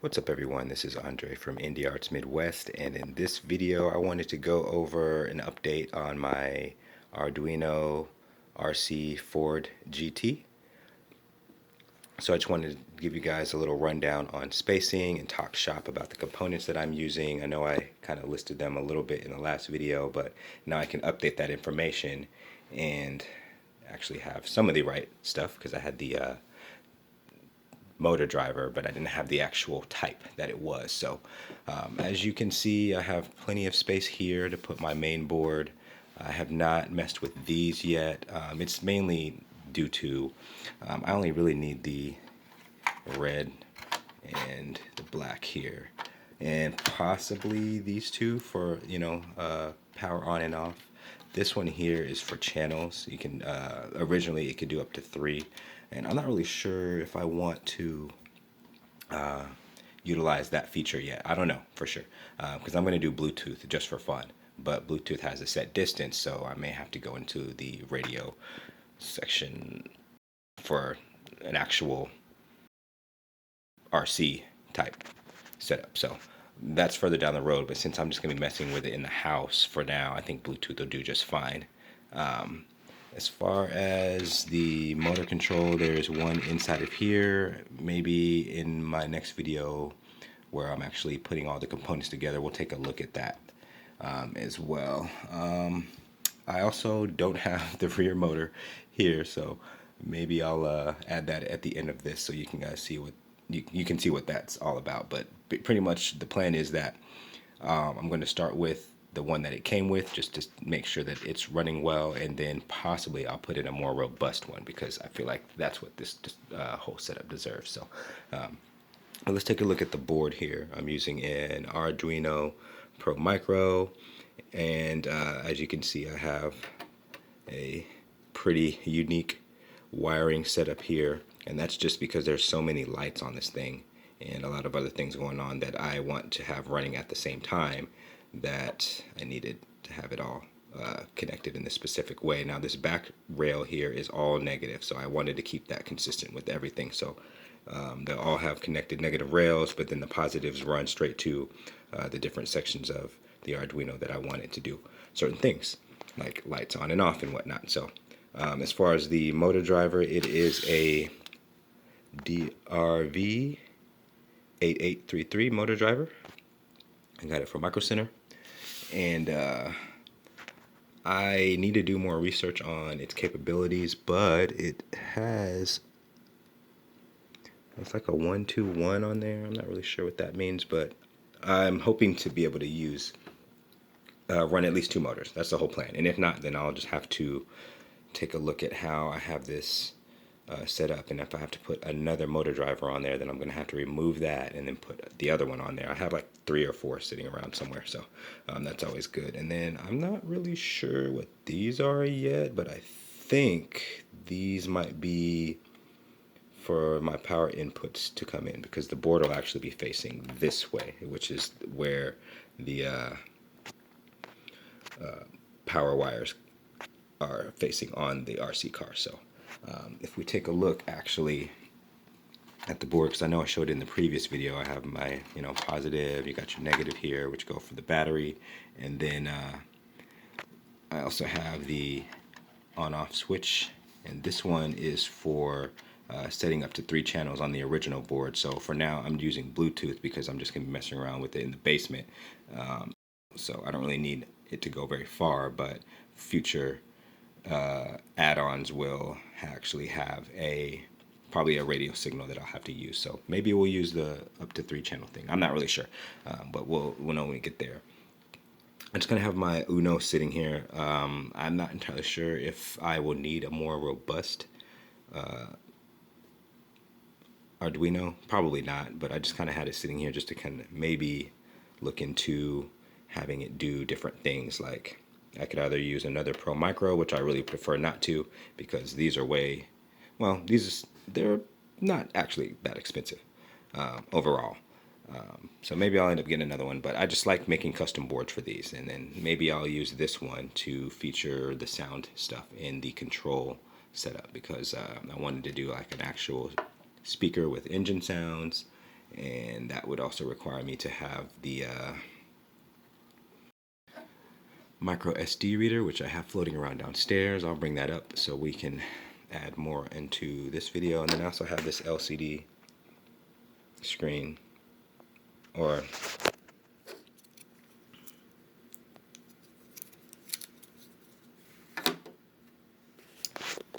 What's up everyone, this is Andre from Indie Arts Midwest, and in this video I wanted to go over an update on my Arduino RC Ford GT. So I just wanted to give you guys a little rundown on spacing and talk shop about the components that I'm using. I know I kind of listed them a little bit in the last video, but now I can update that information and actually have some of the right stuff because I had the motor driver, but I didn't have the actual type that it was. So as you can see, I have plenty of space here to put my main board. I have not messed with these yet. It's mainly due to I only really need the red and the black here, and possibly these two for power on and off. This one here is for channels. You can originally it could do up to 3, and I'm not really sure if I want to utilize that feature yet. I don't know for sure because I'm going to do Bluetooth just for fun. But Bluetooth has a set distance, so I may have to go into the radio section for an actual RC type setup. So that's further down the road, but since I'm just going to be messing with it in the house for now, I think Bluetooth will do just fine. As far as the motor control, there's one inside of here. Maybe in my next video where I'm actually putting all the components together, we'll take a look at that as well. I also don't have the rear motor here, so maybe I'll add that at the end of this so you can guys see what you can see what that's all about. But pretty much the plan is that I'm going to start with the one that it came with, just to make sure that it's running well, and then possibly I'll put in a more robust one because I feel like that's what this whole setup deserves. So let's take a look at the board here. I'm using an Arduino Pro Micro, and as you can see, I have a pretty unique wiring setup here, and that's just because there's so many lights on this thing and a lot of other things going on that I want to have running at the same time, that I needed to have it all connected in this specific way. Now this back rail here is all negative, so I wanted to keep that consistent with everything. So they'll all have connected negative rails, but then the positives run straight to the different sections of the Arduino that I wanted to do certain things, like lights on and off and whatnot. So as far as the motor driver, it is a DRV 8833 motor driver. I got it from Micro Center, and I need to do more research on its capabilities, but it's like a 121 on there. I'm not really sure what that means, but I'm hoping to be able to use run at least 2 motors. That's the whole plan, and if not, then I'll just have to take a look at how I have this set up, and if I have to put another motor driver on there, then I'm going to have to remove that and then put the other one on there. I have like 3 or 4 sitting around somewhere, so that's always good. And then I'm not really sure what these are yet, but I think these might be for my power inputs to come in, because the board will actually be facing this way, which is where the power wires are facing on the RC car. So if we take a look actually at the board, because I know I showed it in the previous video, I have my positive, you got your negative here, which go for the battery, and then I also have the on-off switch, and this one is for setting up to 3 channels on the original board. So for now I'm using Bluetooth because I'm just going to be messing around with it in the basement, so I don't really need it to go very far, but future add-ons will actually have probably a radio signal that I'll have to use. So maybe we'll use the up to 3 channel thing. I'm not really sure, but we'll know when we get there. I'm just gonna have my Uno sitting here. I'm not entirely sure if I will need a more robust Arduino. Probably not, but I just kind of had it sitting here just to kind of maybe look into having it do different things. Like I could either use another Pro Micro, which I really prefer not to, because these are they're not actually that expensive overall. So maybe I'll end up getting another one, but I just like making custom boards for these, and then maybe I'll use this one to feature the sound stuff in the control setup, because I wanted to do like an actual speaker with engine sounds and that would also require me to have the micro SD reader, which I have floating around downstairs. I'll bring that up so we can add more into this video. And then I also have this LCD screen, or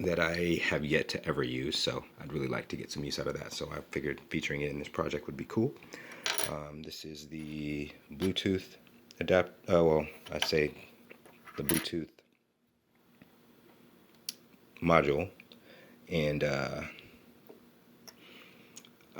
that I have yet to ever use, so I'd really like to get some use out of that. So I figured featuring it in this project would be cool. This is the Bluetooth I say the Bluetooth module, and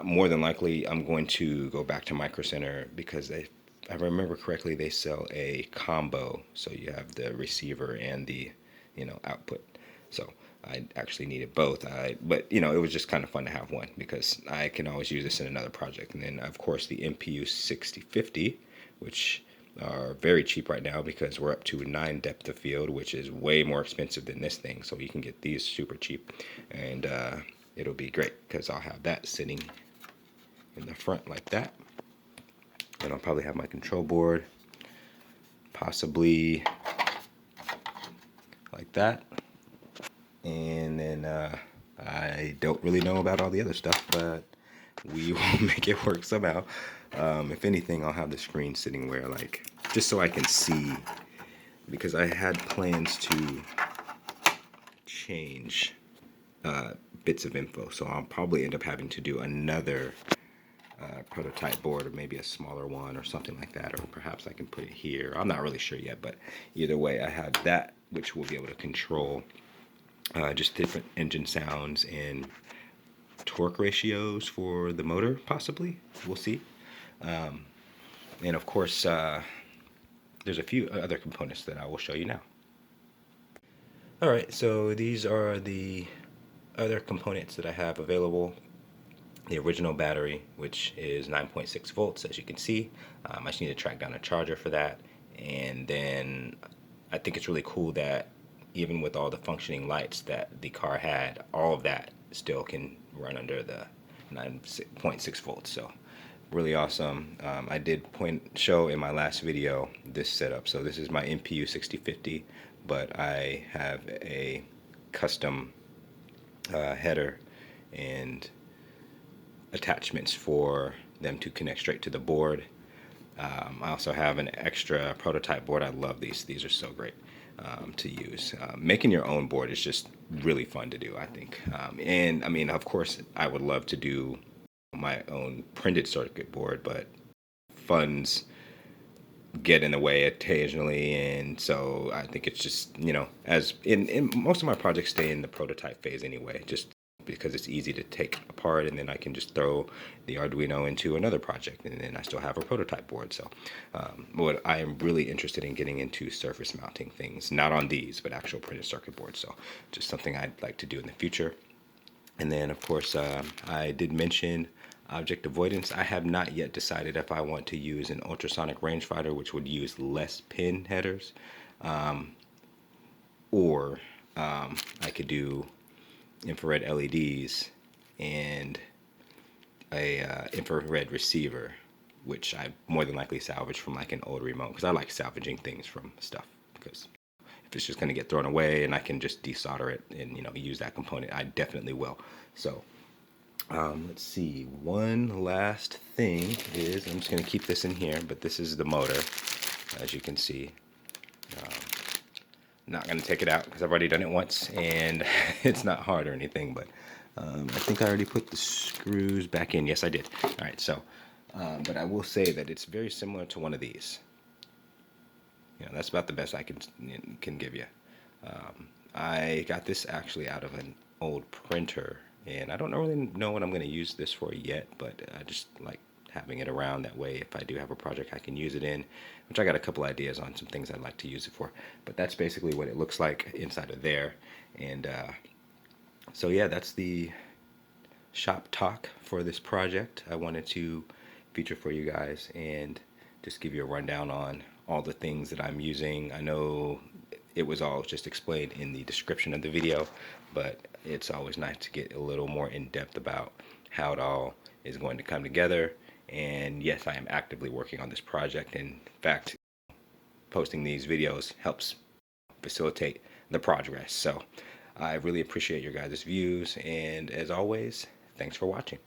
more than likely I'm going to go back to Micro Center because if I remember correctly, they sell a combo, so you have the receiver and the output. So I actually needed both. But it was just kind of fun to have one because I can always use this in another project. And then of course the MPU 6050, which are very cheap right now because we're up to 9 depth of field, which is way more expensive than this thing. So you can get these super cheap, and it'll be great because I'll have that sitting in the front like that. And I'll probably have my control board possibly like that. And then I don't really know about all the other stuff, but we will make it work somehow. If anything, I'll have the screen sitting where, like, just so I can see, because I had plans to change bits of info, so I'll probably end up having to do another prototype board, or maybe a smaller one or something like that, or perhaps I can put it here. I'm not really sure yet, but either way, I have that, which will be able to control just different engine sounds and torque ratios for the motor, possibly. We'll see. And of course, there's a few other components that I will show you now. Alright, so these are the other components that I have available. The original battery, which is 9.6 volts, as you can see. I just need to track down a charger for that. And then I think it's really cool that even with all the functioning lights that the car had, all of that still can run under the 9.6 volts. So really awesome. I did show in my last video this setup. So this is my MPU 6050, but I have a custom header and attachments for them to connect straight to the board. I also have an extra prototype board. I love these. These are so great to use. Making your own board is just really fun to do, I think. And I mean, of course, I would love to do my own printed circuit board, but funds get in the way occasionally, and so I think it's just, as in most of my projects stay in the prototype phase anyway, just because it's easy to take apart, and then I can just throw the Arduino into another project, and then I still have a prototype board. So what I am really interested in getting into surface mounting things, not on these, but actual printed circuit boards. So just something I'd like to do in the future. And then of course I did mention object avoidance. I have not yet decided if I want to use an ultrasonic rangefinder, which would use less pin headers, or I could do infrared LEDs and a infrared receiver, which I more than likely salvage from like an old remote, because I like salvaging things from stuff, because if it's just going to get thrown away and I can just desolder it and use that component, I definitely will. So let's see, one last thing is, I'm just going to keep this in here, but this is the motor, as you can see. Not going to take it out because I've already done it once, and it's not hard or anything, but I think I already put the screws back in. Yes, I did. All right, so, but I will say that it's very similar to one of these. That's about the best I can give you. I got this actually out of an old printer, and I don't really know what I'm going to use this for yet, but I just like having it around. That way, if I do have a project I can use it in, which I got a couple ideas on some things I'd like to use it for. But that's basically what it looks like inside of there. And so yeah, that's the shop talk for this project. I wanted to feature for you guys and just give you a rundown on all the things that I'm using. I know it was all just explained in the description of the video, but it's always nice to get a little more in depth about how it all is going to come together. And yes, I am actively working on this project. In fact, posting these videos helps facilitate the progress. So I really appreciate your guys' views, and as always, thanks for watching.